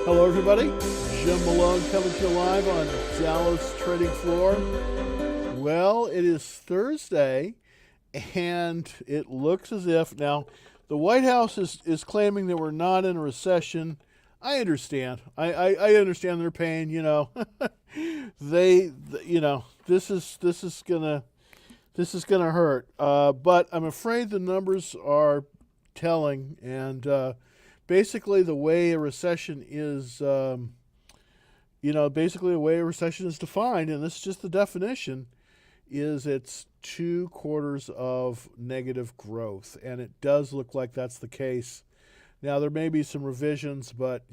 Hello, everybody. Jim Malone coming to you live on Dallas Trading Floor. Well, it is Thursday, and it looks as if now the White House is claiming that we're not in a recession. I understand. I understand their pain. They this is gonna hurt. But I'm afraid the numbers are telling, and basically the way a recession is, basically the way a recession is defined, and this is just the definition, is it's 2 quarters of negative growth, and it does look like that's the case. Now there may be some revisions, but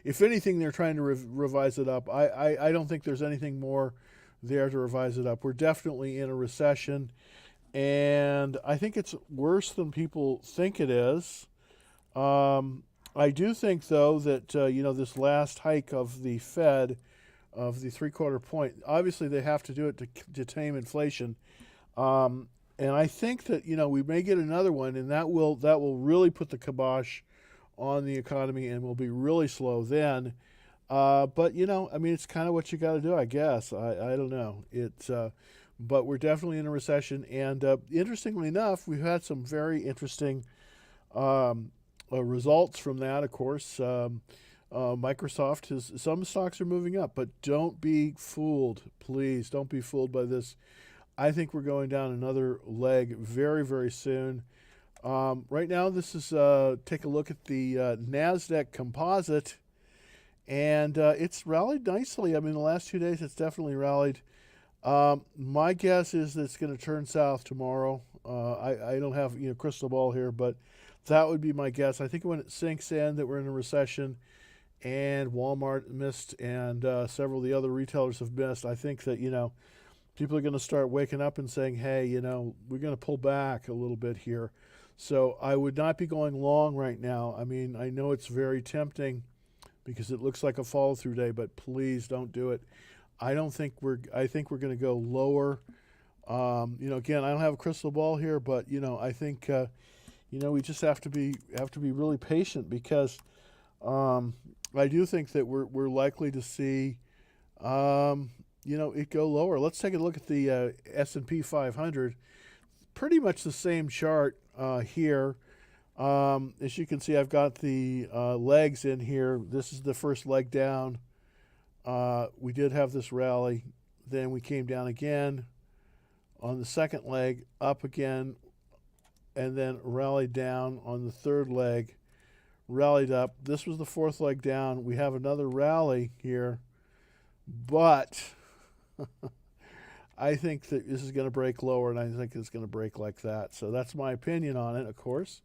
if anything, they're trying to revise it up. I don't think there's anything more there to revise it up. We're definitely in a recession, and I think it's worse than people think it is. I do think, though, that this last hike of the Fed, of the 3/4 point, obviously they have to do it to tame inflation, and I think that we may get another one, and that will really put the kibosh on the economy and will be really slow then. But it's kind of what you got to do, I guess. I don't know. But we're definitely in a recession, and interestingly enough, we've had some very interesting results from that. Of course, Microsoft some stocks are moving up, but don't be fooled. Please don't be fooled by this. I think we're going down another leg very, very soon. Right now, this is take a look at the NASDAQ composite, and it's rallied nicely. I mean, the last 2 days, it's definitely rallied. My guess is that it's going to turn south tomorrow. I don't have crystal ball here, but that would be my guess. I think when it sinks in that we're in a recession, and Walmart missed, and several of the other retailers have missed, I think that people are going to start waking up and saying, hey, we're going to pull back a little bit here. So I would not be going long right now. I mean, I know it's very tempting because it looks like a follow-through day, but please don't do it. I think we're going to go lower. Again, I don't have a crystal ball here, but I think we just have to be really patient, because I do think that we're likely to see it go lower. Let's take a look at the S&P 500. Pretty much the same chart here. As you can see, I've got the legs in here. This is the first leg down. We did have this rally. Then we came down again on the second leg, up again, and then rallied down on the third leg, rallied up. This was the fourth leg down. We have another rally here, but I think that this is going to break lower, and I think it's going to break like that. So that's my opinion on it, of course.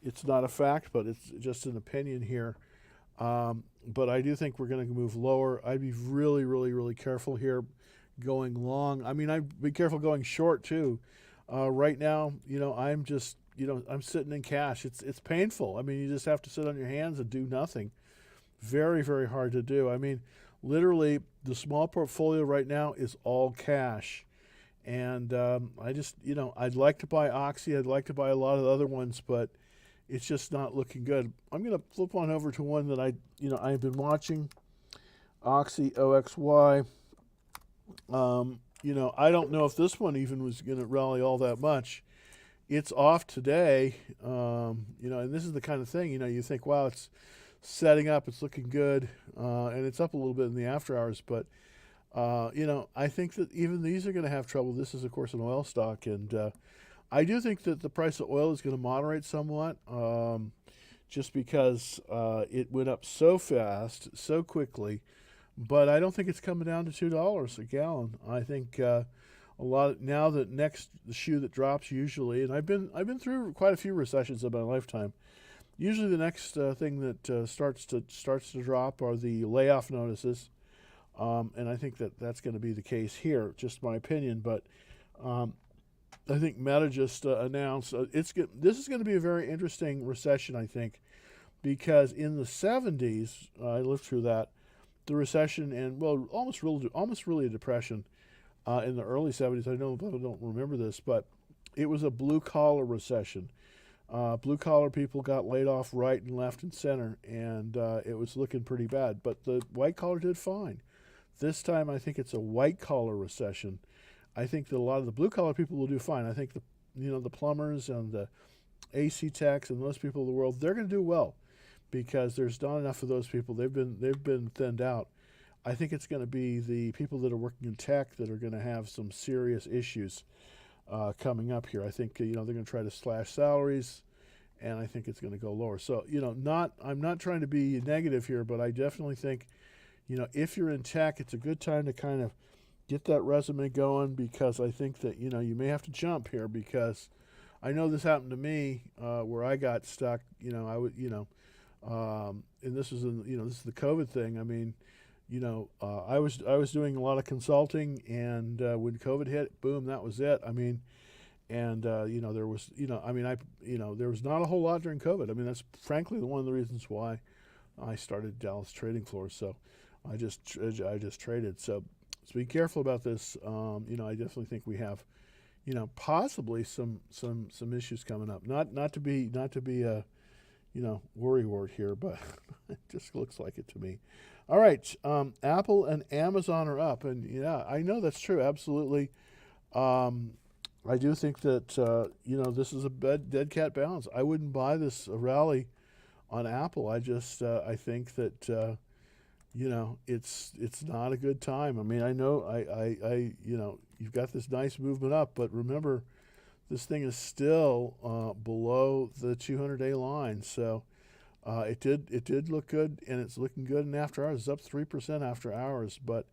It's not a fact, but it's just an opinion here. But I do think we're going to move lower. I'd be really, really, really careful here going long. I mean, I'd be careful going short too. Right now, I'm just, I'm sitting in cash. It's painful. I mean, you just have to sit on your hands and do nothing. Very, very hard to do. I mean, literally, the small portfolio right now is all cash. And I just, I'd like to buy Oxy. I'd like to buy a lot of the other ones, but it's just not looking good. I'm going to flip on over to one that I've been watching, Oxy, OXY. I don't know if this one even was going to rally all that much. It's off today, and this is the kind of thing, you think, wow, it's setting up, it's looking good, and it's up a little bit in the after hours, but, I think that even these are going to have trouble. This is, of course, an oil stock, and I do think that the price of oil is going to moderate somewhat, just because it went up so fast, so quickly. But I don't think it's coming down to $2 a gallon. I think a lot now that the shoe that drops usually, and I've been through quite a few recessions in my lifetime. Usually the next thing that starts to drop are the layoff notices, and I think that's going to be the case here. Just my opinion, but I think Meta just announced this is going to be a very interesting recession. I think because in the 70s, I lived through that. The recession, and almost really a depression in the early 70s. I don't remember this, but it was a blue collar recession. Blue collar people got laid off right and left and center, and it was looking pretty bad. But the white collar did fine. This time, I think it's a white collar recession. I think that a lot of the blue collar people will do fine. I think the plumbers and the AC techs and those people in the world, they're going to do well because there's not enough of those people. They've been thinned out. I think it's going to be the people that are working in tech that are going to have some serious issues coming up here. I think they're going to try to slash salaries, and I think it's going to go lower. So I'm not trying to be negative here, but I definitely think if you're in tech, it's a good time to kind of get that resume going, because I think that you may have to jump here, because I know this happened to me where I got stuck. I would and this is this is the COVID thing. I mean, I was doing a lot of consulting, and when COVID hit, boom, that was it. I mean, and there was there was not a whole lot during COVID. I mean, that's frankly one of the reasons why I started Dallas Trading Floor. So I just traded. So be careful about this. I definitely think we have possibly some issues coming up. Not to be a worry wart here, but it just looks like it to me. All right, Apple and Amazon are up, and yeah, I know that's true, absolutely. I do think that this is a dead cat bounce. I wouldn't buy this rally on Apple. I think that it's not a good time. I mean, I know you've got this nice movement up, but remember, this thing is still below the 200-day line. So it did look good, and it's looking good in after hours. It's up 3% after hours, but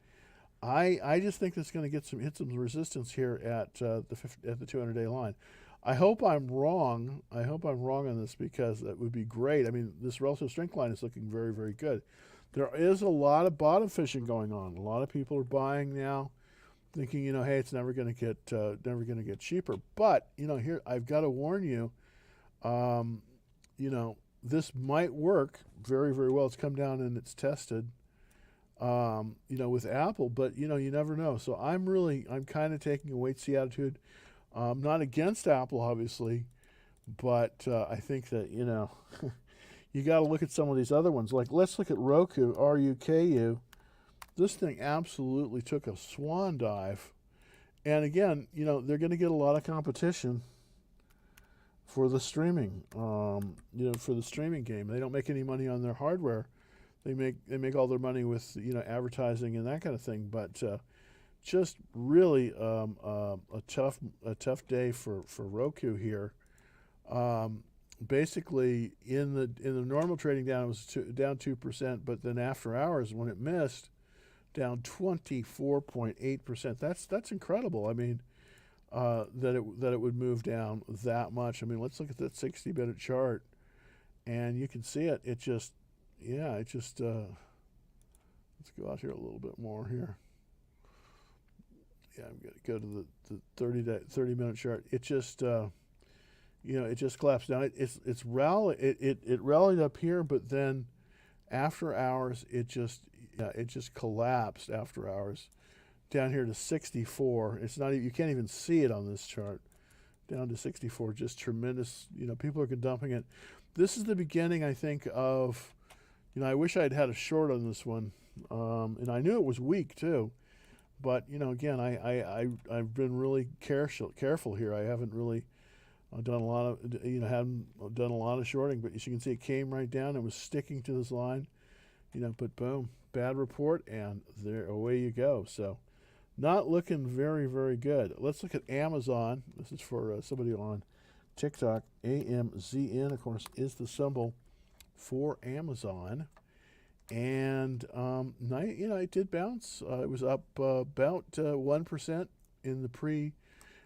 I just think it's going to hit some resistance here at the 200-day line. I hope I'm wrong. I hope I'm wrong on this, because that would be great. I mean, this relative strength line is looking very, very good. There is a lot of bottom fishing going on. A lot of people are buying now, thinking, hey, it's never going to get cheaper. But here I've got to warn you, this might work very, very well. It's come down and it's tested, with Apple, but you never know. So I'm kind of taking a wait see attitude. Not against Apple, obviously, but I think that you got to look at some of these other ones. Like, let's look at Roku, RUKU. This thing absolutely took a swan dive. And again, they're going to get a lot of competition for the streaming, for the streaming game. They don't make any money on their hardware. They make all their money with, advertising and that kind of thing. But just really a tough day for Roku here. Basically, in the normal trading down, it was down 2%, but then after hours, when it missed, down 24.8%. That's incredible. I mean, that it would move down that much. I mean, let's look at that 60-minute chart, and you can see it. Let's go out here a little bit more here. Yeah, I'm going to go to the 30-minute chart. It just it just collapsed down. It rallied up here, but then after hours it just collapsed after hours down here to 64. It's not, you can't even see it on this chart. Down to 64, just tremendous. People are dumping it. This is the beginning, I think, of I wish I had had a short on this one, and I knew it was weak too. But again, I've been really careful here. I haven't really done a lot of haven't done a lot of shorting. But as you can see, it came right down. It was sticking to this line, But boom, bad report, and away you go. So, not looking very, very good. Let's look at Amazon. This is for somebody on TikTok. AMZN, of course, is the symbol for Amazon. And it did bounce. It was up about 1% in the pre,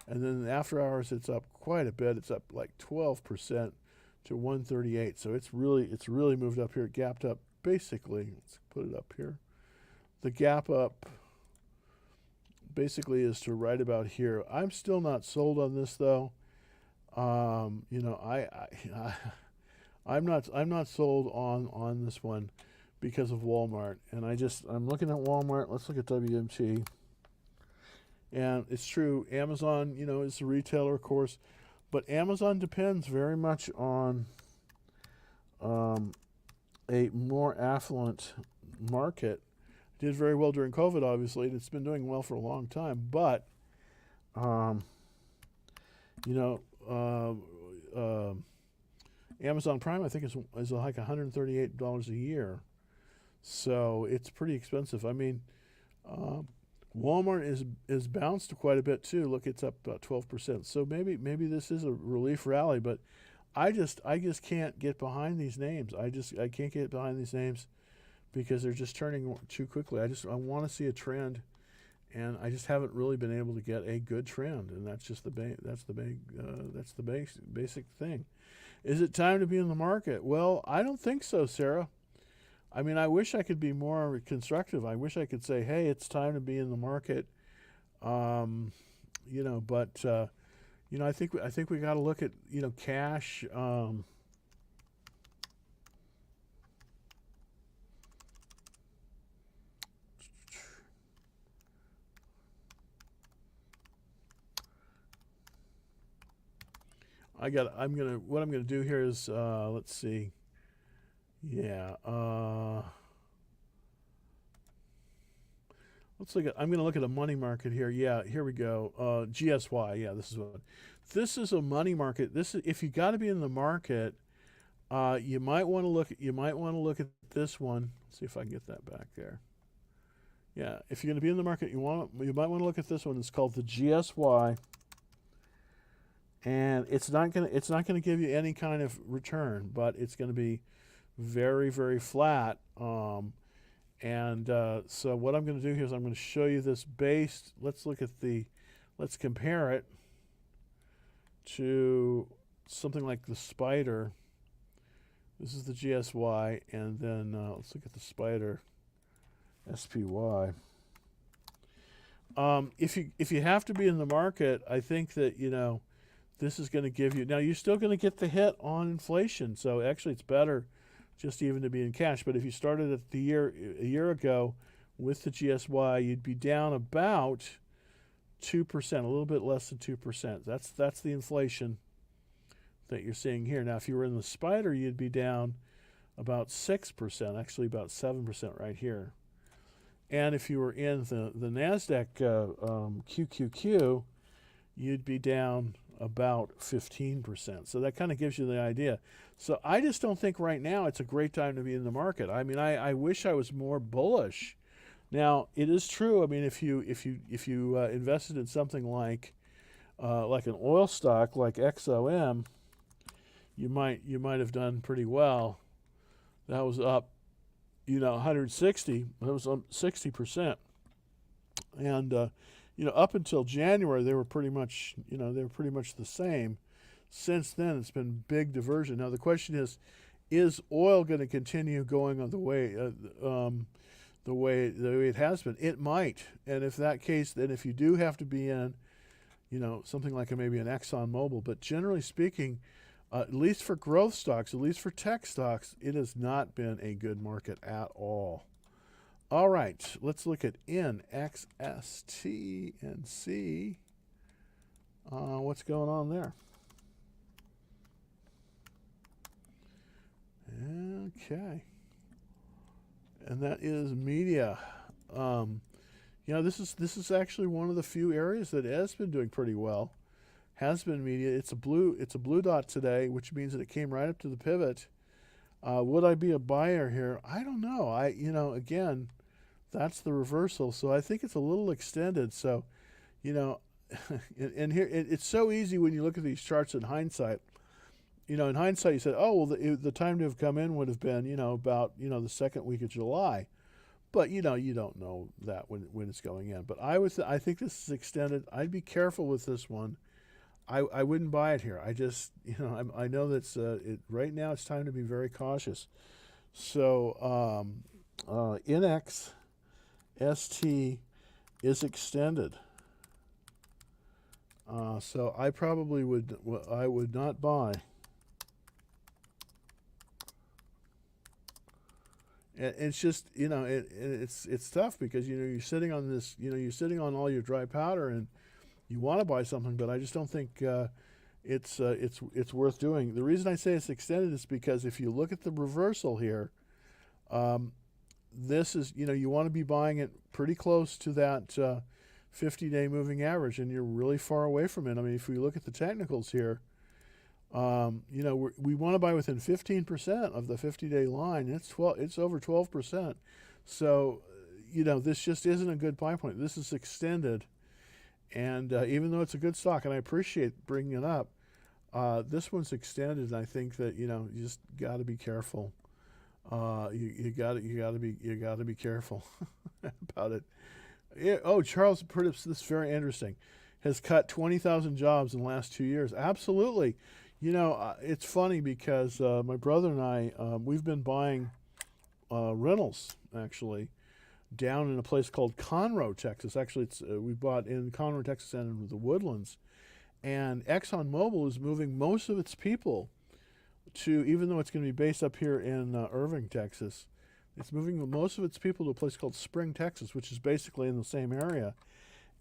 and then after hours it's up quite a bit. It's up like 12% to 138. So it's really moved up here. It gapped up basically. Let's put it up here. The gap up basically is to right about here. I'm still not sold on this though. I'm not sold on this one, because of Walmart. And I'm looking at Walmart. Let's look at WMT. And it's true, Amazon, is a retailer, of course. But Amazon depends very much on a more affluent market. Did very well during COVID, obviously, and it's been doing well for a long time. But um, you know, Amazon Prime, I think, is like $138 a year, so it's pretty expensive. I mean, uh, Walmart is bounced quite a bit too. Look, it's up about 12%. So maybe this is a relief rally, but I just can't get behind these names. I can't get behind these names because they're just turning too quickly. I want to see a trend, and I just haven't really been able to get a good trend, and that's just that's the basic thing. Is it time to be in the market? Well, I don't think so, Sarah. I mean, I wish I could be more constructive. I wish I could say, "Hey, it's time to be in the market." Um, but I think we got to look at cash. What I'm gonna do here is let's see. Yeah. I'm gonna look at a money market here. Yeah, here we go. GSY. Yeah, this is a money market. If you got to be in the market, you might want to look at this one. Let's see if I can get that back there. Yeah, if you're going to be in the market, you might want to look at this one. It's called the GSY, and it's not gonna give you any kind of return, but it's going to be very, very flat. So what I'm going to do here is I'm going to show you this base. Let's compare it to something like the spider. This is the GSY, and then let's look at the spider, SPY. If you have to be in the market, I think that this is going to give you. Now you're still going to get the hit on inflation, so actually it's better just even to be in cash. But if you started a year ago with the GSY, you'd be down about 2%, a little bit less than 2%. That's the inflation that you're seeing here. Now, if you were in the spider, you'd be down about 6%, actually about 7% right here. And if you were in the NASDAQ QQQ, you'd be down about 15%. So that kind of gives you the idea. So I just don't think right now it's a great time to be in the market. I mean, I wish I was more bullish. Now, it is true. I mean, if you invested in something like an oil stock like XOM, you might have done pretty well. That was up, 160. That was up 60%, and up until January they were pretty much the same. Since then, it's been big diversion. Now the question is oil going to continue going on the way it has been? It might, and if that case, then if you do have to be in, something like maybe an Exxon Mobil, but generally speaking, at least for growth stocks, at least for tech stocks, it has not been a good market at all. All right, let's look at NXST and see what's going on there. Okay. And that is media. This is actually one of the few areas that has been doing pretty well. Has been media. It's a blue dot today, which means that it came right up to the pivot. Would I be a buyer here? I don't know. Again, that's the reversal. So I think it's a little extended. So, and here it's so easy when you look at these charts in hindsight. In hindsight, you said, oh, well, the time to have come in would have been, about, the second week of July. But, you don't know that when it's going in. But I think this is extended. I'd be careful with this one. I wouldn't buy it here. I just, I know that's right now it's time to be very cautious. So, NXST is extended. So I probably would not buy. And it's just, it's tough because, you're sitting on this, you're sitting on all your dry powder and you want to buy something, but I just don't think it's worth doing. The reason I say it's extended is because if you look at the reversal here, this is, you want to be buying it pretty close to that 50-day moving average, and you're really far away from it. I mean, if we look at the technicals here, we want to buy within 15% of the 50-day line. It's over 12%. So, this just isn't a good buy point. This is extended, and even though it's a good stock, and I appreciate bringing it up, this one's extended, and I think that you just got to be careful. You got to be careful about it. Charles put this is very interesting. Has cut 20,000 jobs in the last 2 years. Absolutely. It's funny because my brother and I, we've been buying rentals, actually, down in a place called Conroe, Texas. Actually, we bought in Conroe, Texas, and in the Woodlands. And ExxonMobil is moving most of its people to, even though it's going to be based up here in Irving, Texas, it's moving most of its people to a place called Spring, Texas, which is basically in the same area.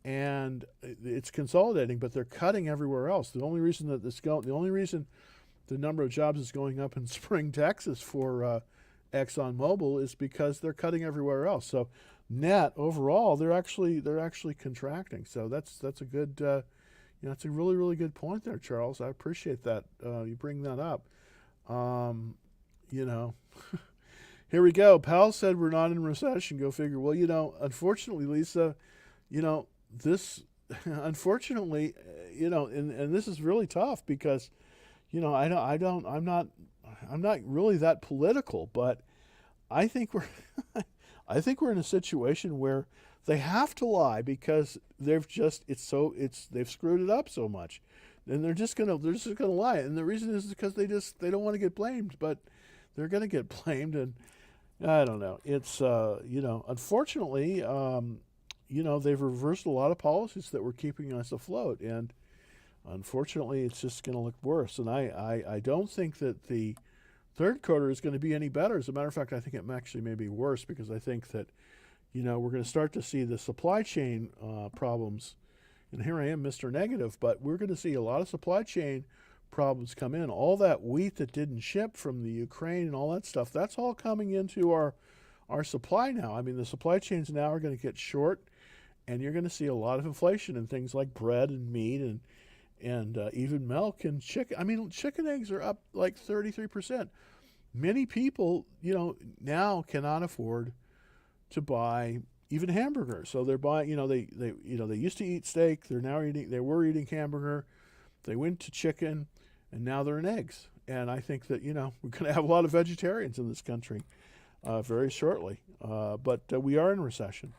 And it's consolidating, but they're cutting everywhere else. The only reason the number of jobs is going up in Spring, Texas for ExxonMobil is because they're cutting everywhere else. So net overall, they're actually contracting. So that's a good it's a really, really good point there, Charles. I appreciate that you bring that up. Here we go. Powell said we're not in recession. Go figure. Well, unfortunately, Lisa, this, unfortunately, and this is really tough because, I'm not really that political, but I think we're in a situation where they have to lie because they've screwed it up so much, and they're just gonna lie. And the reason is because they don't want to get blamed, but they're gonna get blamed, and I don't know. It's unfortunately, they've reversed a lot of policies that were keeping us afloat, and unfortunately, it's just going to look worse. And I don't think that the third quarter is going to be any better. As a matter of fact, I think it actually may be worse because I think that, we're going to start to see the supply chain problems. And here I am, Mr. Negative, but we're going to see a lot of supply chain problems come in. All that wheat that didn't ship from the Ukraine and all that stuff, that's all coming into our supply now. I mean, the supply chains now are going to get short, and you're going to see a lot of inflation in things like bread and meat and even milk and chicken. I mean, chicken eggs are up like 33%. Many people, now cannot afford to buy even hamburgers. So they're buying, they used to eat steak. They were eating hamburger. They went to chicken, and now they're in eggs. And I think that, we're going to have a lot of vegetarians in this country very shortly. But we are in recession.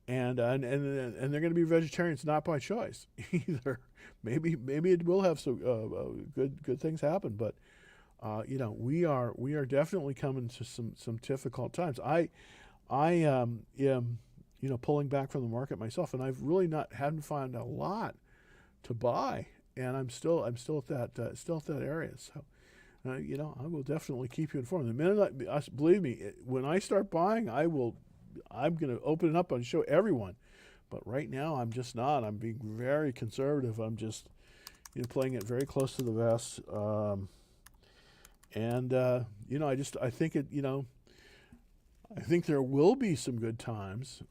And they're going to be vegetarians not by choice either. Maybe it will have some good things happen, but we are definitely coming to some difficult times. I am pulling back from the market myself, and I've really hadn't found a lot to buy, and I'm still at that area. So I will definitely keep you informed. The minute believe me, when I start buying, I'm going to open it up and show everyone. But right now, I'm just not. I'm being very conservative. I'm just, playing it very close to the vest. I think it, I think there will be some good times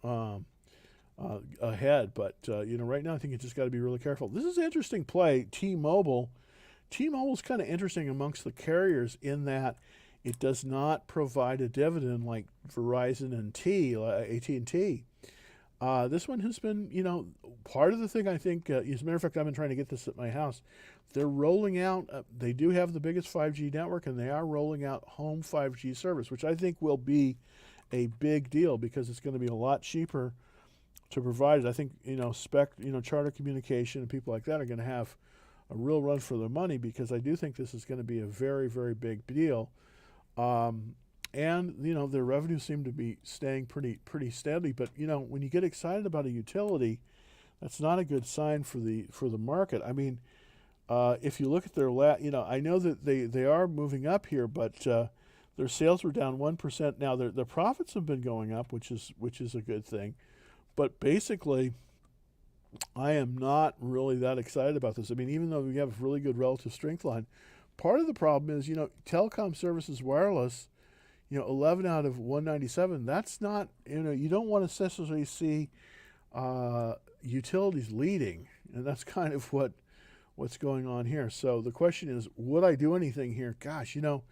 ahead. But, right now, I think you just got to be really careful. This is an interesting play, T-Mobile. T-Mobile's kind of interesting amongst the carriers in that it does not provide a dividend like Verizon and AT&T. This one has been, part of the thing I think, as a matter of fact, I've been trying to get this at my house. They're rolling out, they do have the biggest 5G network, and they are rolling out home 5G service, which I think will be a big deal because it's going to be a lot cheaper to provide it. I think, Charter Communication and people like that are going to have a real run for their money because I do think this is going to be a very, very big deal. And their revenues seem to be staying pretty steady. But when you get excited about a utility, that's not a good sign for the market. I mean, if you look at their I know that they are moving up here, but their sales were down 1%. Now their profits have been going up, which is a good thing. But basically, I am not really that excited about this. I mean, even though we have a really good relative strength line, part of the problem is, telecom services wireless, 11 out of 197, that's not, you don't want to necessarily see utilities leading. And that's kind of what's going on here. So the question is, would I do anything here? Gosh, in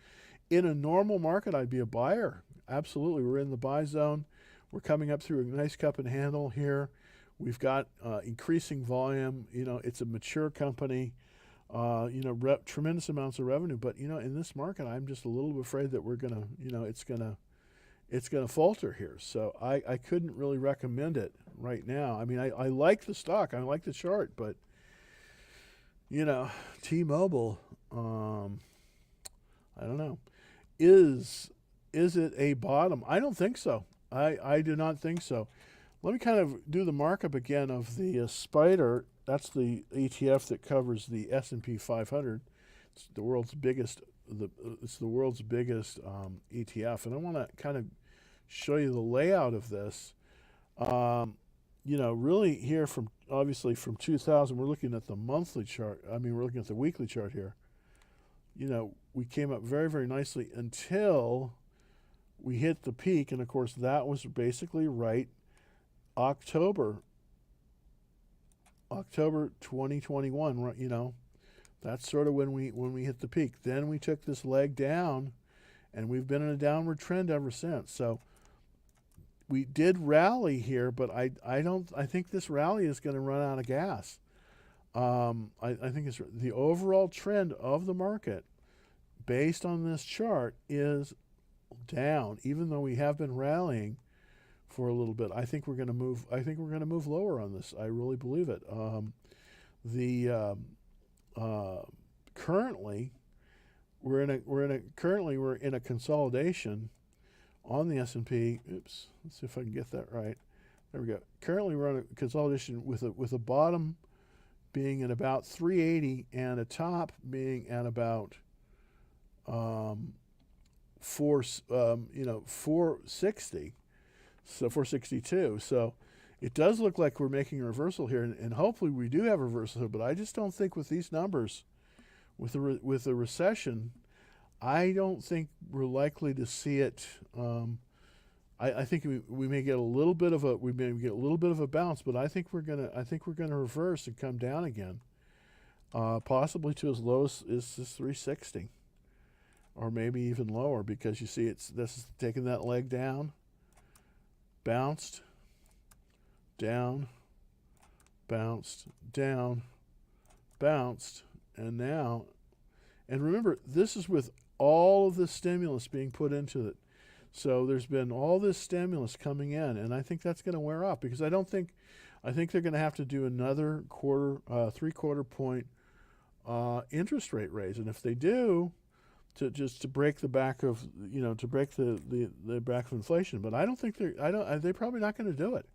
a normal market, I'd be a buyer. Absolutely. We're in the buy zone. We're coming up through a nice cup and handle here. We've got increasing volume. It's a mature company. Tremendous amounts of revenue. But in this market, I'm just a little afraid that we're gonna, it's gonna falter here. So I couldn't really recommend it right now. I mean, I like the stock. I like the chart, but T-Mobile, I don't know. Is it a bottom? I don't think so. I do not think so. Let me kind of do the markup again of the Spider. That's the ETF that covers the S&P 500. It's the world's biggest. It's the world's biggest ETF, and I want to kind of show you the layout of this. Really here obviously from 2000, we're looking at the monthly chart. I mean, we're looking at the weekly chart here. We came up very, very nicely until we hit the peak, and of course that was basically right October 2021, right? That's sort of when we hit the peak. Then we took this leg down, and we've been in a downward trend ever since. So we did rally here, but I think this rally is going to run out of gas. I think it's the overall trend of the market based on this chart is down, even though we have been rallying for a little bit. I think we're going to move. I think we're going to move lower on this. I really believe it. Currently, we're in a consolidation on the S&P. Oops. Let's see if I can get that right. There we go. Currently, we're on a consolidation with a bottom being at about 380 and a top being at about 460. So 462. So it does look like we're making a reversal here, and hopefully we do have a reversal here. But I just don't think with these numbers, with the recession, I don't think we're likely to see it. I think we may get a little bit of a bounce, but I think we're gonna reverse and come down again, possibly to as low as this 360, or maybe even lower, because you see this is taking that leg down. Bounced, down, bounced, down, bounced, and now, and remember, this is with all of the stimulus being put into it. So there's been all this stimulus coming in, and I think that's going to wear off, because I think they're going to have to do another 3/4 point interest rate raise, and if they do, to break the back of to break the back of inflation. But I don't think they're probably not going to do it,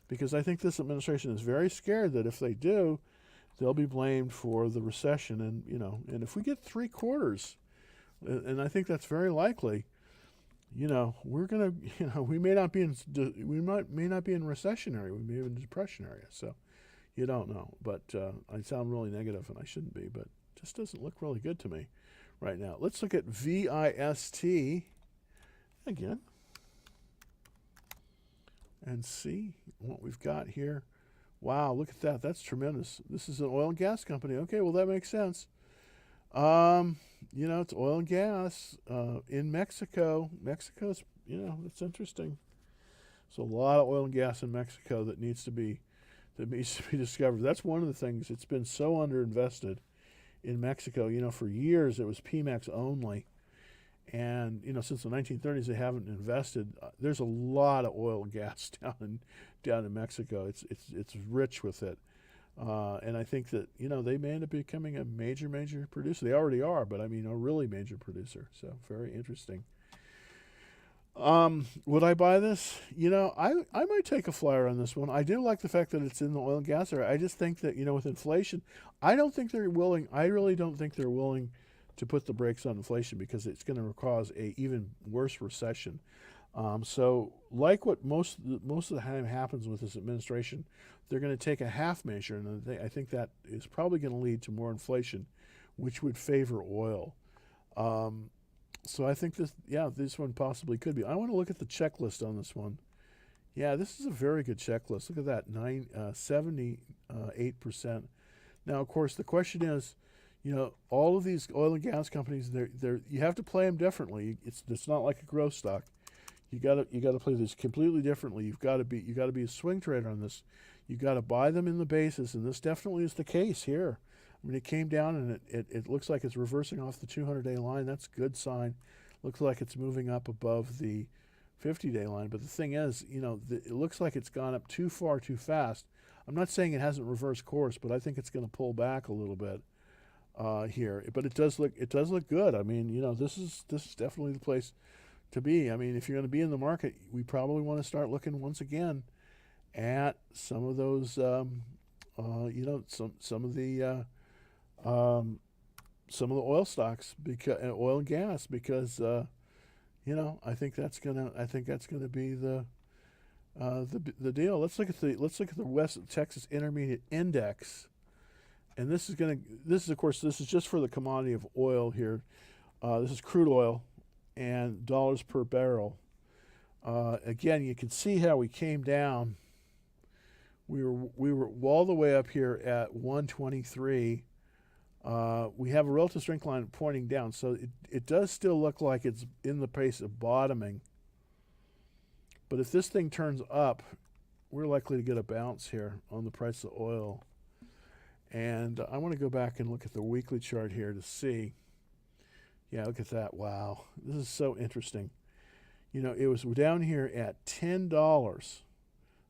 because I think this administration is very scared that if they do, they'll be blamed for the recession, and if we get 3/4, and I think that's very likely, we're gonna we may not be in recessionary, we may be in depression area. So you don't know, but I sound really negative, and I shouldn't be, but it just doesn't look really good to me right now. Let's look at VIST again and see what we've got here. Wow, look at that. That's tremendous. This is an oil and gas company. Okay, well, that makes sense. It's oil and gas in Mexico. Mexico's, that's interesting. So a lot of oil and gas in Mexico that needs to be discovered. That's one of the things. It's been so underinvested in Mexico. For years it was Pemex only, and since the 1930s they haven't invested. There's a lot of oil and gas down in Mexico. It's rich with it, and I think that they may end up becoming a major producer. They already are, but I mean a really major producer. So very interesting. Would I buy this? I might take a flyer on this one. I do like the fact that it's in the oil and gas area. I just think that, with inflation, I really don't think they're willing to put the brakes on inflation, because it's going to cause a even worse recession. So, like what most of the time happens with this administration, they're going to take a half measure, and I think that is probably going to lead to more inflation, which would favor oil. Um, so I think this one possibly could be. I want to look at the checklist on this one. Yeah, this is a very good checklist. Look at that, 78%. Now, of course, the question is, all of these oil and gas companies, they're you have to play them differently. It's not like a growth stock. You gotta play this completely differently. You gotta be a swing trader on this. You gotta buy them in the basis, and this definitely is the case here. I mean, it came down and it looks like it's reversing off the 200-day line. That's a good sign. Looks like it's moving up above the 50-day line. But the thing is, it looks like it's gone up too far too fast. I'm not saying it hasn't reversed course, but I think it's going to pull back a little bit here. But it does look good. I mean, this is definitely the place to be. I mean, if you're going to be in the market, we probably want to start looking once again at some of those, some of the oil stocks, because oil and gas, because I think that's gonna be the deal. Let's look at the West Texas Intermediate Index, and this is of course just for the commodity of oil here. This is crude oil and dollars per barrel. Again, you can see how we came down. We were all the way up here at 123. We have a relative strength line pointing down, so it does still look like it's in the pace of bottoming. But if this thing turns up, we're likely to get a bounce here on the price of oil. And I want to go back and look at the weekly chart here to see. Yeah, look at that. Wow. This is so interesting. It was down here at $10.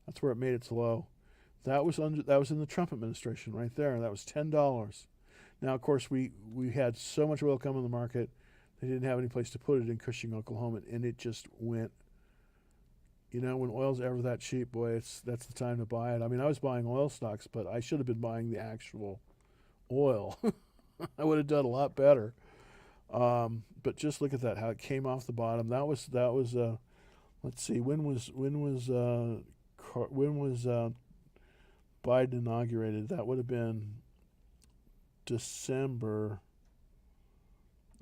That's where it made its low. That was in the Trump administration right there. That was $10. Now, of course, we had so much oil come in the market, they didn't have any place to put it in Cushing, Oklahoma, and it just went. When oil's ever that cheap, boy, that's the time to buy it. I mean, I was buying oil stocks, but I should have been buying the actual oil. I would have done a lot better. But just look at that, how it came off the bottom. That was let's see, when was Biden inaugurated? That would have been December.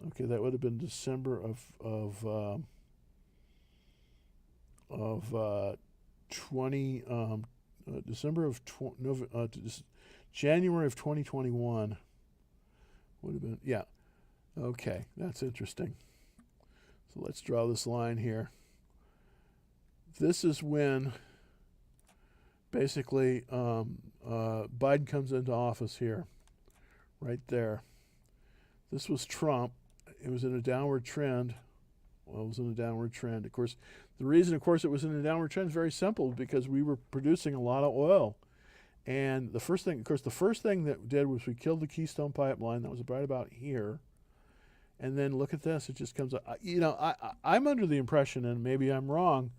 Okay, that would have been December of 20 December of January of 2021 would have been, yeah. Okay, that's interesting. So let's draw this line here. This is when basically Biden comes into office here, right there. This was Trump. It was in a downward trend. Well, it was in a downward trend. Of course, the reason, it was in a downward trend is very simple, because we were producing a lot of oil. And the first thing that did was we killed the Keystone Pipeline. That was right about here. And then look at this. It just comes up. I'm under the impression, and maybe I'm wrong,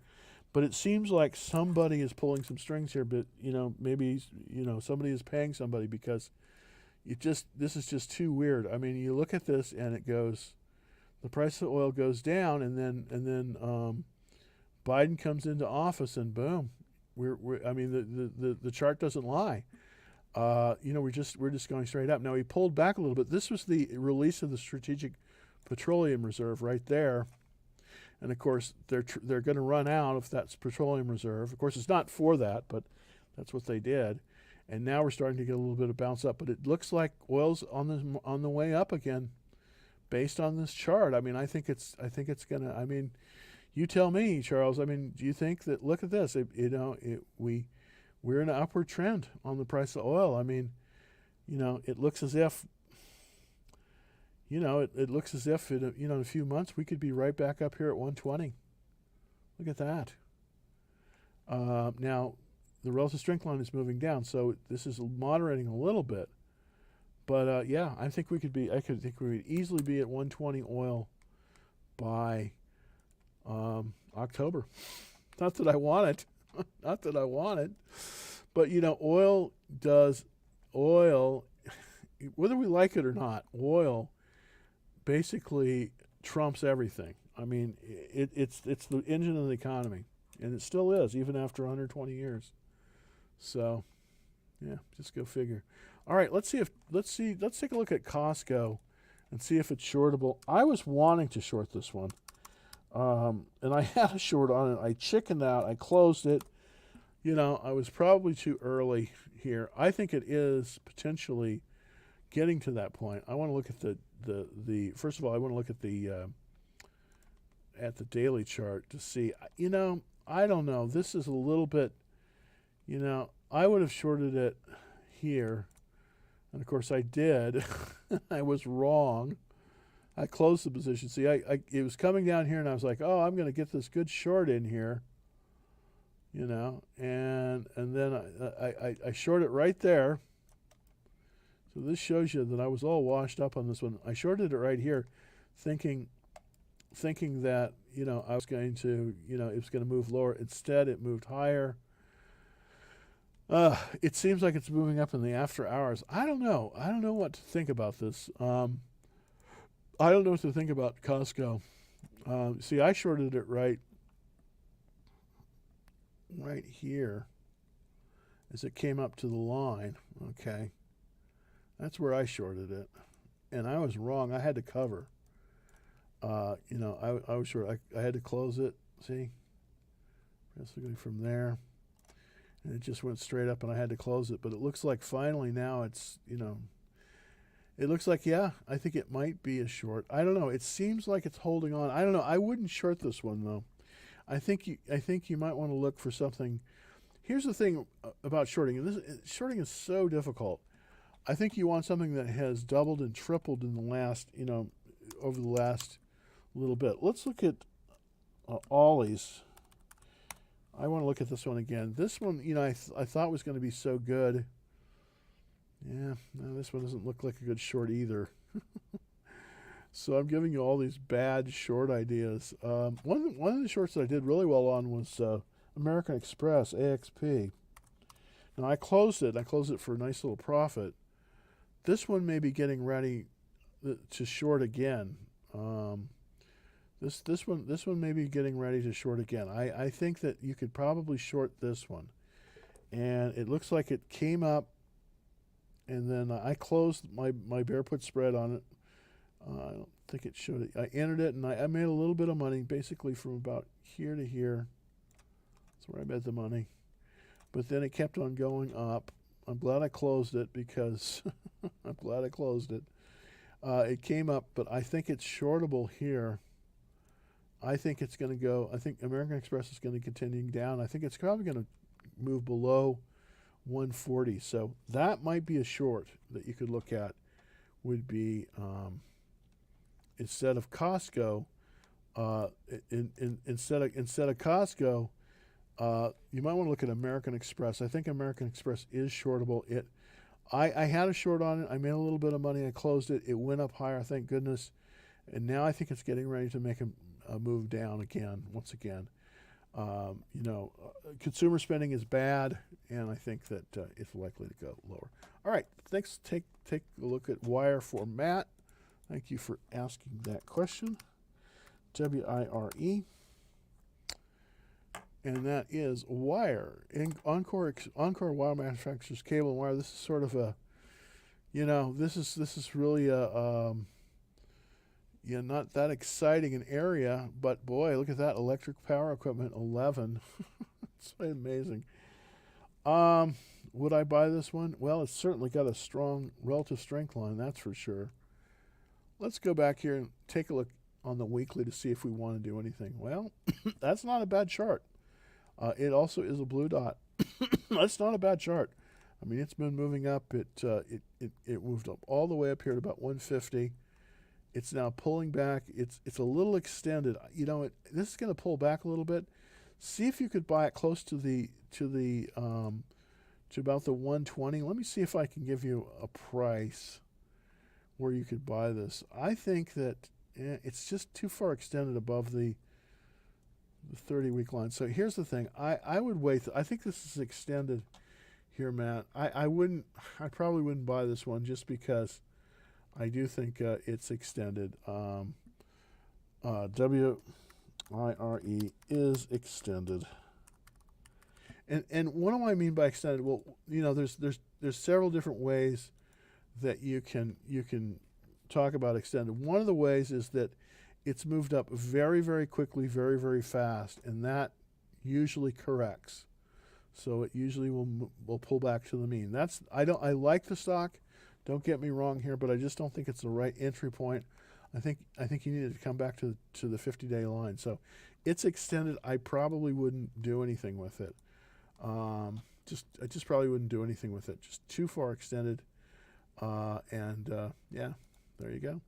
but it seems like somebody is pulling some strings here. But maybe somebody is paying somebody, because this is just too weird. I mean, you look at this and it goes, the price of oil goes down, and then Biden comes into office, and boom, the chart doesn't lie. We're just going straight up. Now, he pulled back a little bit. This was the release of the Strategic Petroleum Reserve right there, and of course they're going to run out of that petroleum reserve. Of course, it's not for that, but that's what they did. And now we're starting to get a little bit of bounce up. But it looks like oil's on the way up again, based on this chart. I mean, I think it's gonna. I mean, you tell me, Charles. I mean, do you think that? Look at this. We're in an upward trend on the price of oil. I mean, it looks as if. It looks as if in a few months we could be right back up here at 120. Look at that. Now, the relative strength line is moving down, so this is moderating a little bit. But yeah, I think we could easily be at 120 oil by October. Not that I want it. Not that I want it. But oil, whether we like it or not, oil basically trumps everything. I mean, it's the engine of the economy, and it still is, even after 120 years. So, yeah, just go figure. All right, let's take a look at Costco and see if it's shortable. I was wanting to short this one, and I had a short on it. I chickened out. I closed it. I was probably too early here. I think it is potentially getting to that point. I want to look at the first of all, I want to look at the daily chart to see. I don't know. This is a little bit. I would have shorted it here, and of course I did. I was wrong. I closed the position. See, it was coming down here, and I was like, oh, I'm going to get this good short in here. And then I short it right there. So this shows you that I was all washed up on this one. I shorted it right here, thinking that I was going to it was going to move lower. Instead, it moved higher. It seems like it's moving up in the after hours. I don't know. I don't know what to think about this. I don't know what to think about Costco. See, I shorted it right here as it came up to the line. Okay. That's where I shorted it. And I was wrong. I had to cover. I was short. I had to close it. See? Basically from there. And it just went straight up and I had to close it. But it looks like finally now it's, it looks like, yeah, I think it might be a short. I don't know. It seems like it's holding on. I don't know. I wouldn't short this one, though. I think you might want to look for something. Here's the thing about shorting. And shorting is so difficult. I think you want something that has doubled and tripled in the last, over the last little bit. Let's look at Ollie's. I want to look at this one again. This one, I thought was going to be so good. Yeah, no, this one doesn't look like a good short either. So I'm giving you all these bad short ideas. One of the shorts that I did really well on was American Express, AXP. Now I closed it. I closed it for a nice little profit. This one may be getting ready to short again. This one may be getting ready to short again. I think that you could probably short this one. And it looks like it came up, and then I closed my bear put spread on it. I don't think it showed it. I entered it, and I made a little bit of money, basically from about here to here. That's where I bet the money. But then it kept on going up. I'm glad I closed it because I'm glad I closed it. It came up, but I think it's shortable here. I think it's going to go. I think American Express is going to continue down. I think it's probably going to move below 140. So that might be a short that you could look at. Would be instead of Costco, instead of Costco, you might want to look at American Express. I think American Express is shortable. I had a short on it. I made a little bit of money. I closed it. It went up higher, thank goodness. And now I think it's getting ready to make a move down again, once again. Consumer spending is bad, and I think that it's likely to go lower. All right, thanks. Take a look at Wire for Matt. Thank you for asking that question. WIRE. And that is Wire. Encore Wire manufactures cable and wire. This is sort of a, this is really a, not that exciting an area, but boy, look at that. Electric power equipment, 11. It's amazing. Would I buy this one? Well, it's certainly got a strong relative strength line, that's for sure. Let's go back here and take a look on the weekly to see if we want to do anything. Well, that's not a bad chart. It also is a blue dot. That's not a bad chart. I mean, it's been moving up. It moved up all the way up here to about 150. It's now pulling back. It's a little extended. This is going to pull back a little bit. See if you could buy it close to about the 120. Let me see if I can give you a price where you could buy this. I think that it's just too far extended above the 30-week line. So here's the thing. I would wait. I think this is extended here, Matt. I probably wouldn't buy this one just because I do think it's extended. WIRE is extended. And what do I mean by extended? Well, there's several different ways that you can talk about extended. One of the ways is that it's moved up very, very quickly, very, very fast, and that usually corrects. So it usually will pull back to the mean. I like the stock. Don't get me wrong here, but I just don't think it's the right entry point. I think you need to come back to the 50-day line. So it's extended. I probably wouldn't do anything with it. I just probably wouldn't do anything with it. Just too far extended. Yeah, there you go.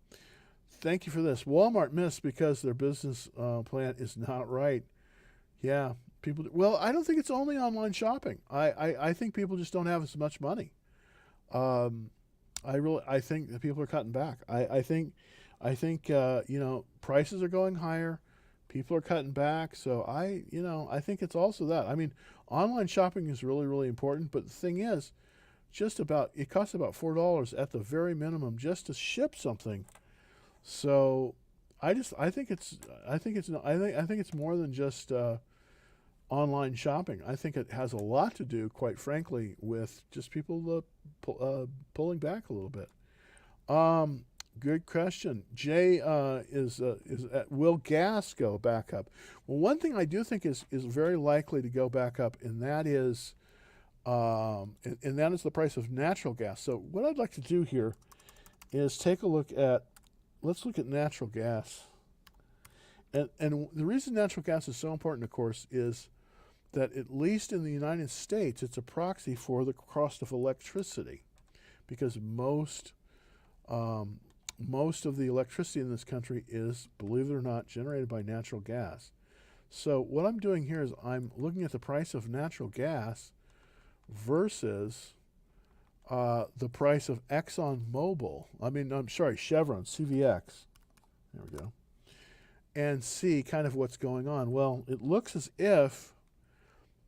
Thank you for this. Walmart missed because their business plan is not right. Yeah, I don't think it's only online shopping. I think people just don't have as much money. I think that people are cutting back. I think prices are going higher. People are cutting back. So I think it's also that. I mean, online shopping is really, really important. But the thing is, it costs about $4 at the very minimum just to ship something. So I think it's more than just online shopping. I think it has a lot to do, quite frankly, with just people pulling back a little bit. Good question. Jay will gas go back up? Well, one thing I do think is very likely to go back up, and that is the price of natural gas. So what I'd like to do here is let's look at natural gas. And the reason natural gas is so important, of course, is that at least in the United States, it's a proxy for the cost of electricity, because most of the electricity in this country is, believe it or not, generated by natural gas. So what I'm doing here is I'm looking at the price of natural gas versus the price of Chevron, CVX. There we go. And see kind of what's going on. Well, it looks as if,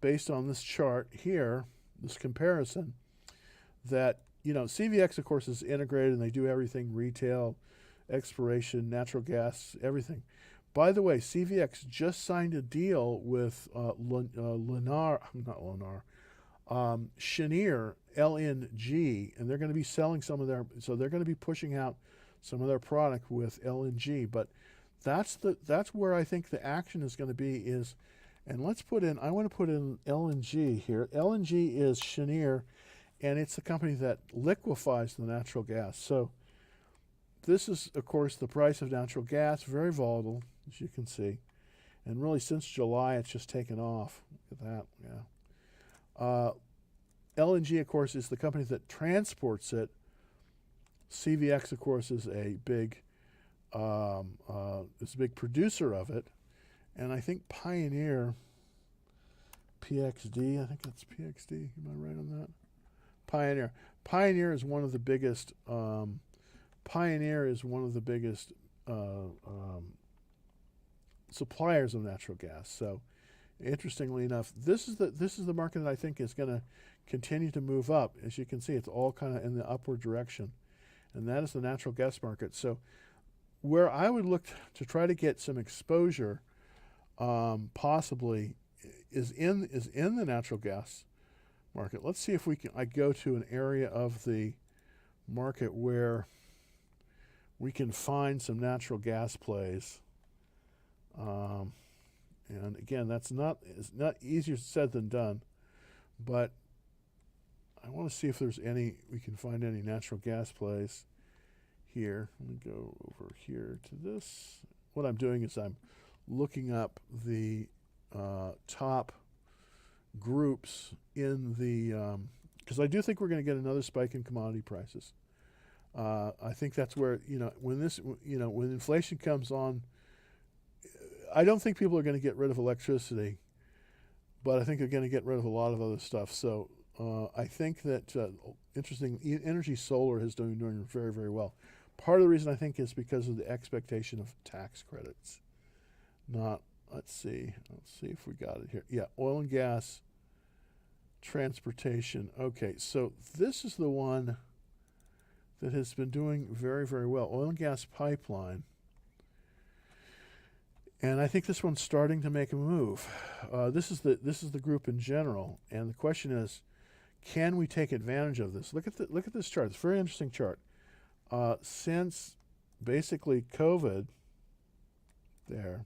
based on this chart here, this comparison, that CVX, of course, is integrated and they do everything: retail, exploration, natural gas, everything. By the way, CVX just signed a deal with Cheniere LNG, and they're going to be selling they're going to be pushing out some of their product with LNG. But that's where I think the action is going to be I want to put in LNG here. LNG is Cheniere, and it's the company that liquefies the natural gas. So this is, of course, the price of natural gas, very volatile, as you can see. And really, since July, it's just taken off. Look at that, yeah. LNG, of course, is the company that transports it. CVX, of course, is a big producer of it. And I think Pioneer, PXD, I think that's PXD. Am I right on that? Pioneer is one of the biggest. Suppliers of natural gas. So, interestingly enough, this is the market that I think is going to continue to move up. As you can see, it's all kind of in the upward direction, and that is the natural gas market. So, where I would look to try to get some exposure, possibly, is in the natural gas market. Let's see if I go to an area of the market where we can find some natural gas plays. And again, it's not easier said than done, but I want to see if we can find any natural gas plays here. Let me go over here to this. What I'm doing is I'm looking up the top groups in the, because I do think we're going to get another spike in commodity prices. I think that's where, when inflation comes on, I don't think people are going to get rid of electricity, but I think they're going to get rid of a lot of other stuff. So I think that, energy solar is doing very, very well. Part of the reason I think is because of the expectation of tax credits. Let's see if we got it here. Yeah, oil and gas, transportation. Okay, so this is the one that has been doing very, very well. Oil and gas pipeline. And I think this one's starting to make a move. This is the group in general, and the question is, can we take advantage of this? Look at this chart. It's a very interesting chart. Since basically COVID, there,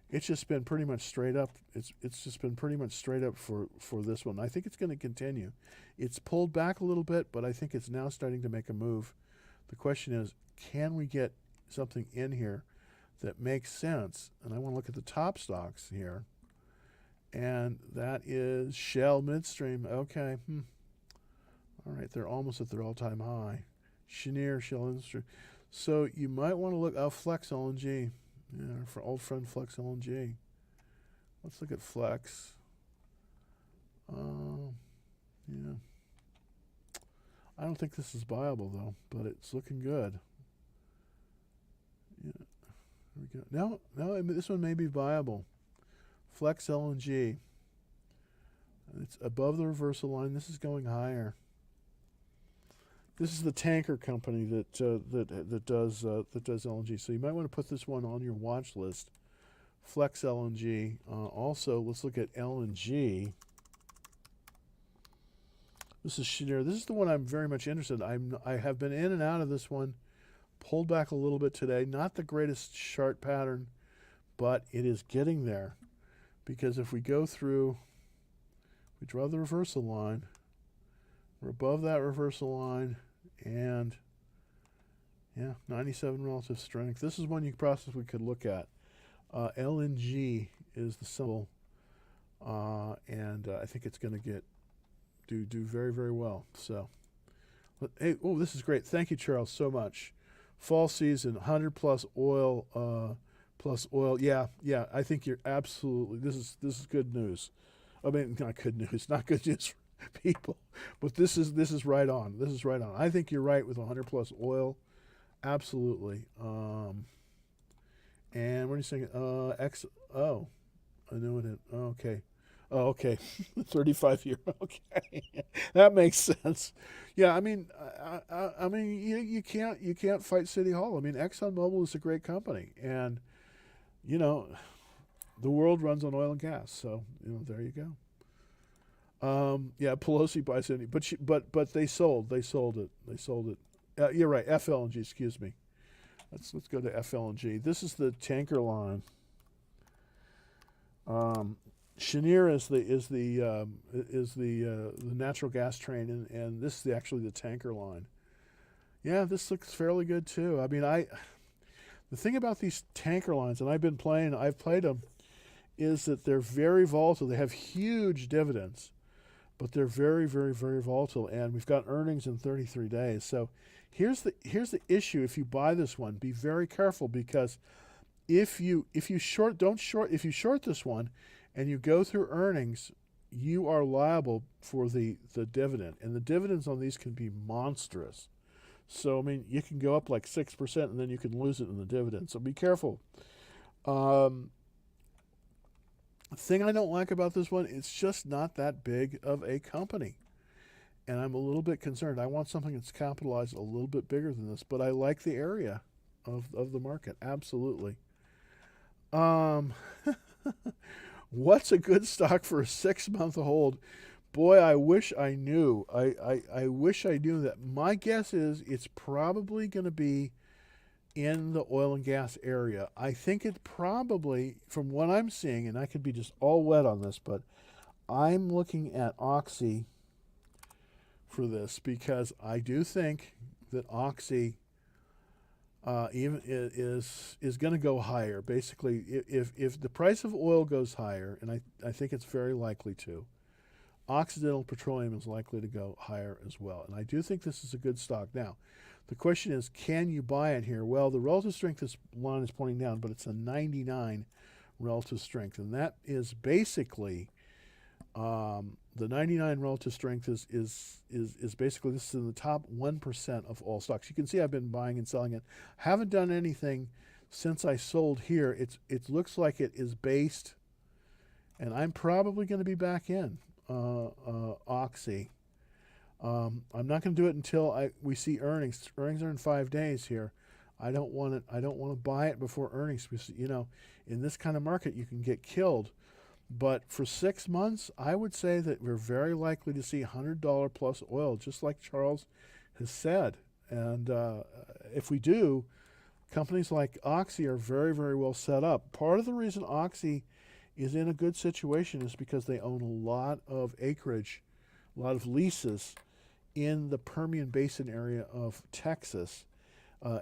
it's just been pretty much straight up. It's just been pretty much straight up for this one. I think it's going to continue. It's pulled back a little bit, but I think it's now starting to make a move. The question is, can we get something in here that makes sense? And I want to look at the top stocks here, and that is Shell Midstream. Okay, all right, they're almost at their all-time high. Cheniere, Shell Industry. So you might want to look. Flex LNG. Yeah, for old friend Flex LNG. Let's look at Flex. Yeah. I don't think this is viable though, but it's looking good. Yeah. There we go. No, this one may be viable. Flex LNG. It's above the reversal line. This is going higher. This is the tanker company that does LNG. So you might want to put this one on your watch list. Flex LNG. Also, let's look at LNG. This is Cheniere. This is the one I'm very much interested in. I have been in and out of this one. Pulled back a little bit today. Not the greatest chart pattern, but it is getting there. Because if we go through, we draw the reversal line. We're above that reversal line, and yeah, 97 relative strength. This is one we could look at. LNG is the symbol, and I think it's going to do very, very well. So, hey, this is great. Thank you, Charles, so much. Fall season, 100 plus oil. Yeah. I think you're absolutely. This is good news. I mean, not good news. Not good news for people, but this is right on. This is right on. I think you're right with 100 plus oil. Absolutely. And what are you saying? I know it. Okay. Oh, okay. 35 year. Okay, that makes sense. Yeah, I mean, you can't fight City Hall. I mean, ExxonMobil is a great company, and the world runs on oil and gas. So there you go. Yeah, Pelosi buys any, but they sold it. You're right. FLNG. Excuse me. Let's go to FLNG. This is the tanker line. Cheniere is the natural gas train, and this is actually the tanker line. Yeah, this looks fairly good too. I mean, the thing about these tanker lines, and I've played them, is that they're very volatile. They have huge dividends, but they're very, very, very volatile. And we've got earnings in 33 days. So here's the issue. If you buy this one, be very careful, because if you short this one and you go through earnings, you are liable for the dividend. And the dividends on these can be monstrous. So, I mean, you can go up like 6% and then you can lose it in the dividend. So be careful. The thing I don't like about this one, it's just not that big of a company. And I'm a little bit concerned. I want something that's capitalized a little bit bigger than this, but I like the area of the market. Absolutely. What's a good stock for a 6-month hold? Boy, I wish I knew. I wish I knew that. My guess is it's probably going to be in the oil and gas area. I think it probably, from what I'm seeing, and I could be just all wet on this, but I'm looking at Oxy for this, because I do think that Oxy even is going to go higher. Basically, if the price of oil goes higher, and I think it's very likely to, Occidental Petroleum is likely to go higher as well. And I do think this is a good stock. Now, the question is, can you buy it here? Well, the relative strength this line is pointing down, but it's a 99 relative strength. And that is basically, the 99 relative strength is basically, this is in the top 1% of all stocks. You can see I've been buying and selling it. Haven't done anything since I sold here. It looks like it is based, and I'm probably going to be back in Oxy. I'm not going to do it until we see earnings. Earnings are in 5 days here. I don't want it. I don't want to buy it before earnings because in this kind of market you can get killed. But for 6 months, I would say that we're very likely to see $100 plus oil, just like Charles has said. And if we do, companies like Oxy are very, very well set up. Part of the reason Oxy is in a good situation is because they own a lot of acreage, a lot of leases in the Permian Basin area of Texas,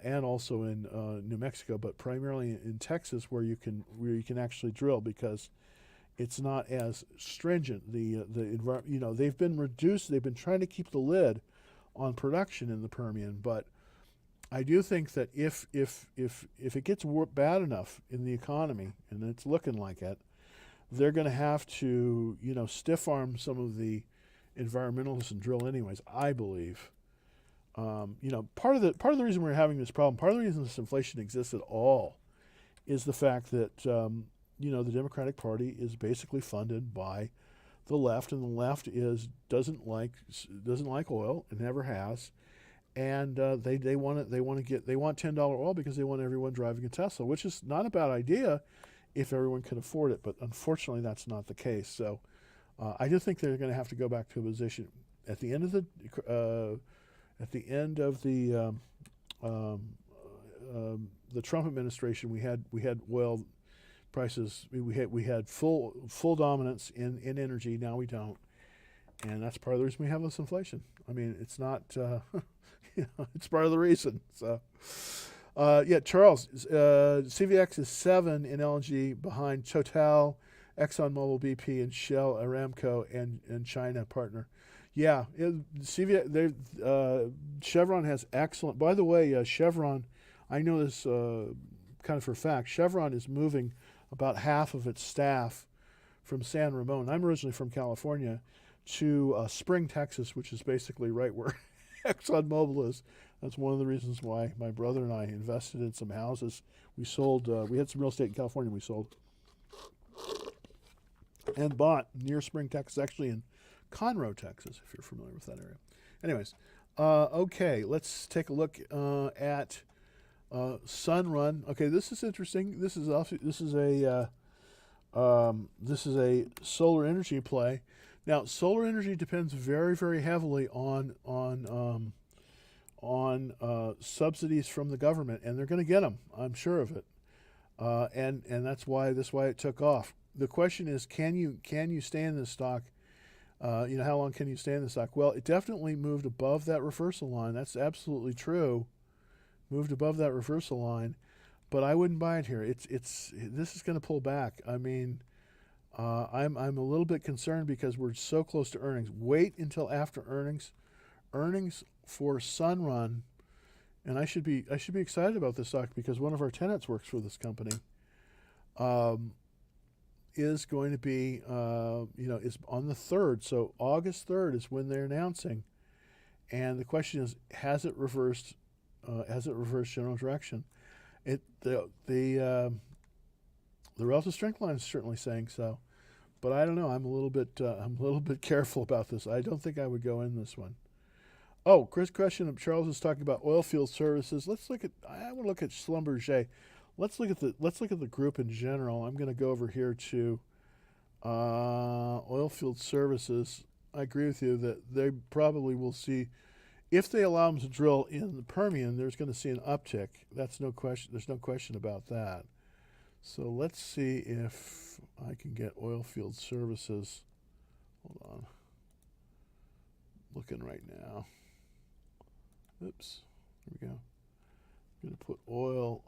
and also in New Mexico, but primarily in Texas, where you can actually drill because it's not as stringent. They've been reduced. They've been trying to keep the lid on production in the Permian, but I do think that if it gets bad enough in the economy, and it's looking like it, they're going to have to stiff arm some of the environmentalists and drill anyways. I believe. Part of the reason we're having this problem, part of the reason this inflation exists at all, is the fact that the Democratic Party is basically funded by the left, and the left doesn't like oil, it never has, and they want $10 oil because they want everyone driving a Tesla, which is not a bad idea if everyone can afford it, but unfortunately that's not the case. So I do think they're going to have to go back to a position at the end of the Trump administration. We had oil prices. We had full dominance in energy. Now we don't, and that's part of the reason we have this inflation. I mean, it's not. It's part of the reason. So, Charles, CVX is 7 in LNG behind Total, ExxonMobil, BP, and Shell, Aramco, and China partner. Yeah, CVX. Chevron has excellent. By the way, Chevron. I know this kind of for a fact. Chevron is moving about half of its staff from San Ramon. I'm originally from California, to Spring, Texas, which is basically right where ExxonMobil is. That's one of the reasons why my brother and I invested in some houses. We sold. We had some real estate in California. We sold and bought near Spring, Texas, actually in Conroe, Texas, if you're familiar with that area. Anyways, okay, let's take a look at Sunrun. Okay, this is interesting. This is a solar energy play. Now, solar energy depends very, very heavily on subsidies from the government, and they're going to get them. I'm sure of it, and that's why it took off. The question is, can you stay in this stock? How long can you stay in the stock? Well, it definitely moved above that reversal line. That's absolutely true. Moved above that reversal line, but I wouldn't buy it here. This is going to pull back. I mean, I'm a little bit concerned because we're so close to earnings. Wait until after earnings. Earnings for Sunrun, and I should be excited about this stock because one of our tenants works for this company. Is going to be is on the 3rd. So August 3rd is when they're announcing, and the question is, has it reversed? Has it reversed general direction? The relative strength line is certainly saying so, but I don't know. I'm a little bit careful about this. I don't think I would go in this one. Oh, Chris, question of Charles is talking about oil field services. I want to look at Schlumberger. Let's look at the group in general. I'm going to go over here to oil field services. I agree with you that they probably will see, if they allow them to drill in the Permian, there's going to see an uptick. That's no question. There's no question about that. So let's see if I can get oil field services. Hold on. Looking right now. Oops. Here we go. I'm going to put oil.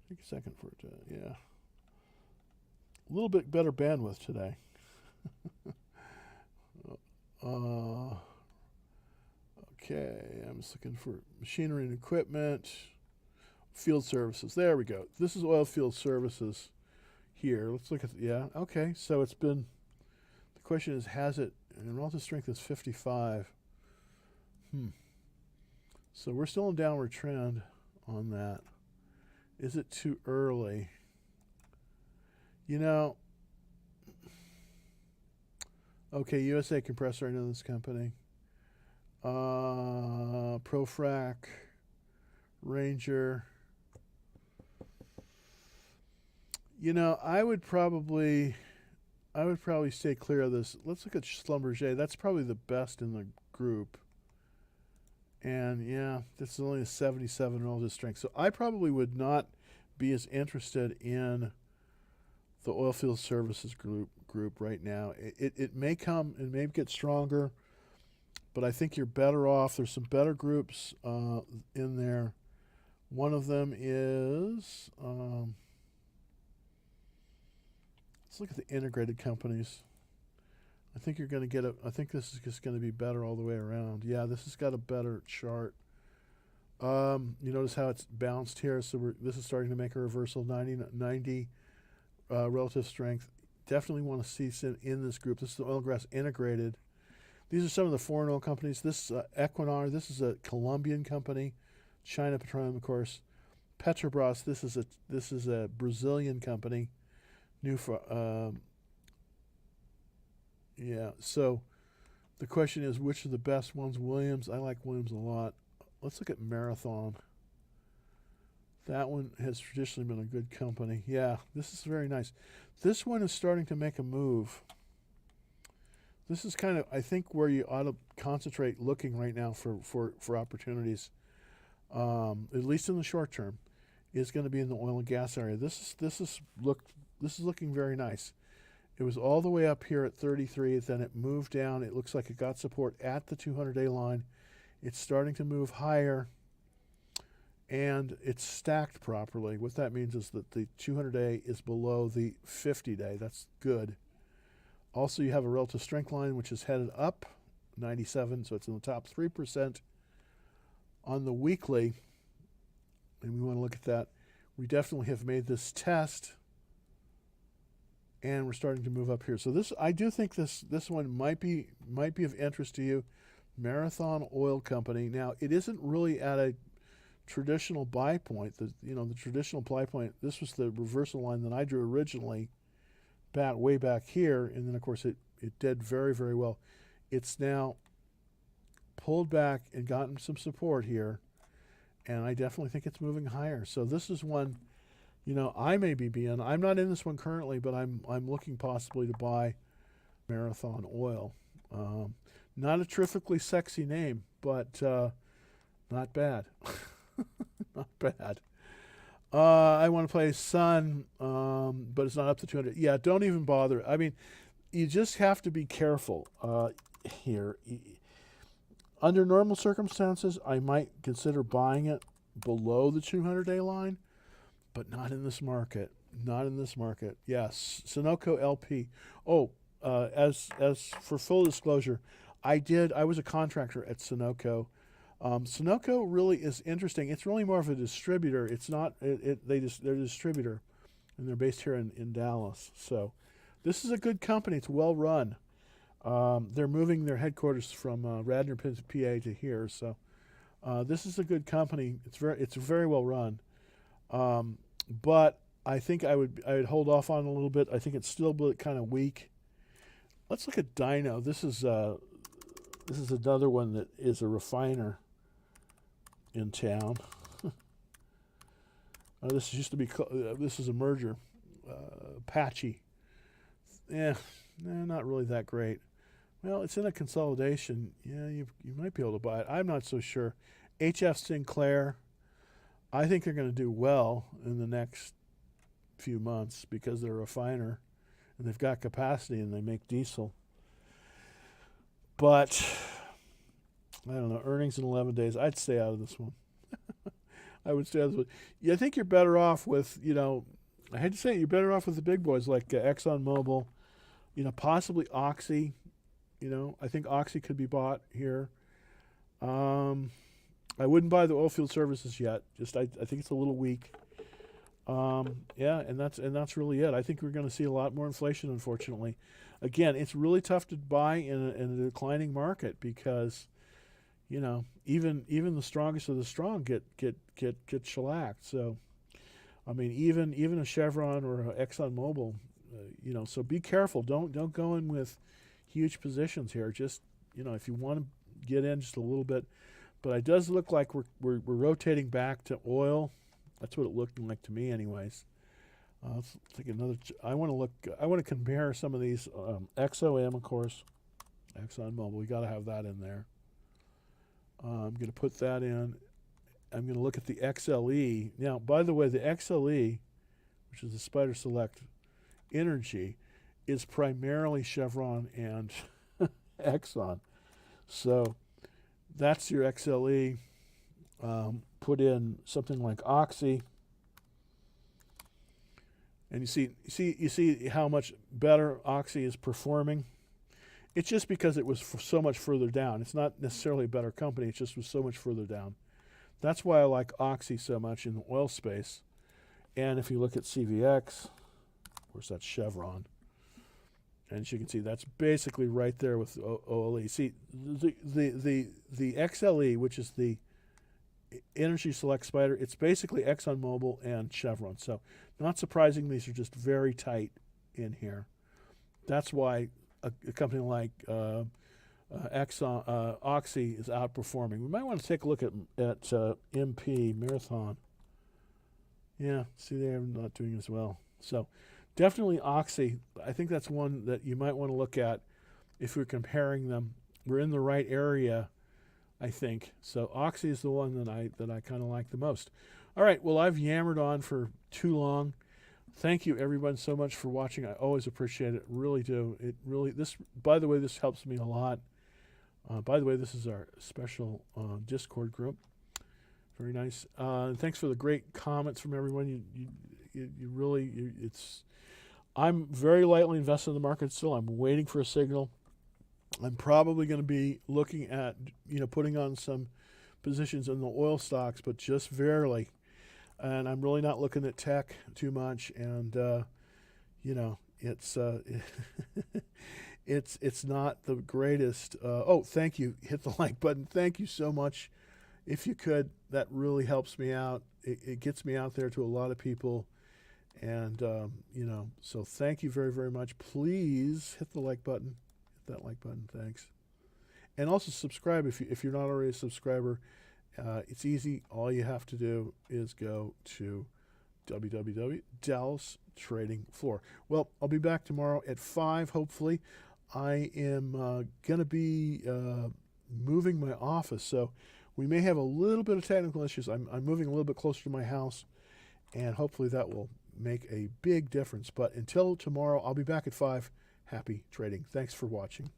Take a second for it to, yeah. A little bit better bandwidth today. Okay, I'm just looking for machinery and equipment, field services. There we go. This is oil field services here. Let's look at, okay. So it's been, the question is, has it, and relative strength is 55. So we're still in downward trend on that. Is it too early? Okay, USA Compressor, I know this company. ProFrac. Ranger. You know, I would probably stay clear of this. Let's look at Schlumberger. That's probably the best in the group. And yeah, this is only a 77 relative strength. So I probably would not be as interested in the oilfield services group right now. It may come and may get stronger, but I think you're better off. There's some better groups in there. One of them is let's look at the integrated companies. I think you're going to get I think this is just going to be better all the way around. Yeah, this has got a better chart. You notice how it's bounced here. So this is starting to make a reversal. 90 relative strength. Definitely want to see some in this group. This is the oil and gas integrated. These are some of the foreign oil companies. This Equinor. This is a Colombian company. China Petroleum, of course. Petrobras. This is a Brazilian company. New for yeah. So the question is, which are the best ones? Williams. I like Williams a lot. Let's look at Marathon. That one has traditionally been a good company. Yeah, this is very nice. This one is starting to make a move. This is kind of, I think, where you ought to concentrate looking right now for opportunities, at least in the short term, is going to be in the oil and gas area. This is looking very nice. It was all the way up here at 33, then it moved down. It looks like it got support at the 200-day line. It's starting to move higher, and it's stacked properly. What that means is that the 200-day is below the 50-day. That's good. Also, you have a relative strength line, which is headed up, 97, so it's in the top 3%. On the weekly, and we want to look at that, we definitely have made this test, and we're starting to move up here. So I do think this one might be of interest to you. Marathon Oil Company. Now, it isn't really at a traditional buy point. The traditional buy point, this was the reversal line that I drew originally, way back here, and then of course it did very, very well. It's now pulled back and gotten some support here, and I definitely think it's moving higher. So this is one, I may be in. I'm not in this one currently, but I'm looking possibly to buy Marathon Oil. Not a terrifically sexy name, but not bad. Not bad. I want to play Sun, but it's not up to 200. Yeah, don't even bother. I mean, you just have to be careful here. Under normal circumstances, I might consider buying it below the 200-day line, but not in this market. Not in this market. Yes, Sunoco LP. Oh, as for full disclosure, I was a contractor at Sunoco. Sunoco really is interesting. It's really more of a distributor. It's not. They're a distributor, and they're based here in Dallas. So, this is a good company. It's well run. They're moving their headquarters from Radnor, PA to here. So, this is a good company. It's very well run. But I think I would hold off on it a little bit. I think it's still kind of weak. Let's look at Dyno. This is another one that is a refiner in town. This used to be. This is a merger. Apache. Not really that great. Well, it's in a consolidation. Yeah, you might be able to buy it. I'm not so sure. HF Sinclair. I think they're going to do well in the next few months because they're a refiner and they've got capacity and they make diesel. But I don't know, earnings in 11 days, I'd stay out of this one. I would stay out of this one. Yeah, I think you're better off with, I hate to say it, you're better off with the big boys like ExxonMobil, possibly Oxy. I think Oxy could be bought here. I wouldn't buy the oilfield services yet. I think it's a little weak. Yeah, and that's really it. I think we're going to see a lot more inflation, unfortunately. Again, it's really tough to buy in a declining market because, even the strongest of the strong get shellacked. So, I mean, even a Chevron or a ExxonMobil, so be careful. Don't go in with huge positions here. Just, if you want to get in just a little bit. But it does look like we're rotating back to oil. That's what it looked like to me, anyways. Let's take another. I want to compare some of these. XOM, of course. ExxonMobil. We got to have that in there. I'm going to put that in. I'm going to look at the XLE. Now, by the way, the XLE, which is the Spider Select Energy, is primarily Chevron and Exxon. So that's your XLE. Put in something like Oxy, and you see how much better Oxy is performing. It's just because it was so much further down. It's not necessarily a better company. It just was so much further down. That's why I like Oxy so much in the oil space. And if you look at CVX, of course that's Chevron. And as you can see, that's basically right there with OLE. See, the XLE, which is the Energy Select Spider, it's basically ExxonMobil and Chevron. So not surprising, these are just very tight in here. That's why a company like Oxy is outperforming. We might want to take a look at MP, Marathon. Yeah, see, they're not doing as well. So definitely Oxy. I think that's one that you might want to look at if we're comparing them. We're in the right area, I think. So Oxy is the one that I kind of like the most. All right, well, I've yammered on for too long. Thank you, everyone, so much for watching. I always appreciate it. Really do. By the way, this helps me a lot. By the way, this is our special Discord group. Very nice. Thanks for the great comments from everyone. I'm very lightly invested in the market still. I'm waiting for a signal. I'm probably going to be looking at, putting on some positions in the oil stocks, but just barely. And I'm really not looking at tech too much. And, it's not the greatest. Thank you. Hit the like button. Thank you so much. If you could, that really helps me out. It gets me out there to a lot of people. And, so thank you very, very much. Please hit the like button. Hit that like button. Thanks. And also subscribe if you're not already a subscriber. It's easy. All you have to do is go to www.Dallas Trading Floor. Well, I'll be back tomorrow at 5, hopefully. I am going to be moving my office, so we may have a little bit of technical issues. I'm moving a little bit closer to my house, and hopefully that will make a big difference. But until tomorrow, I'll be back at 5. Happy trading. Thanks for watching.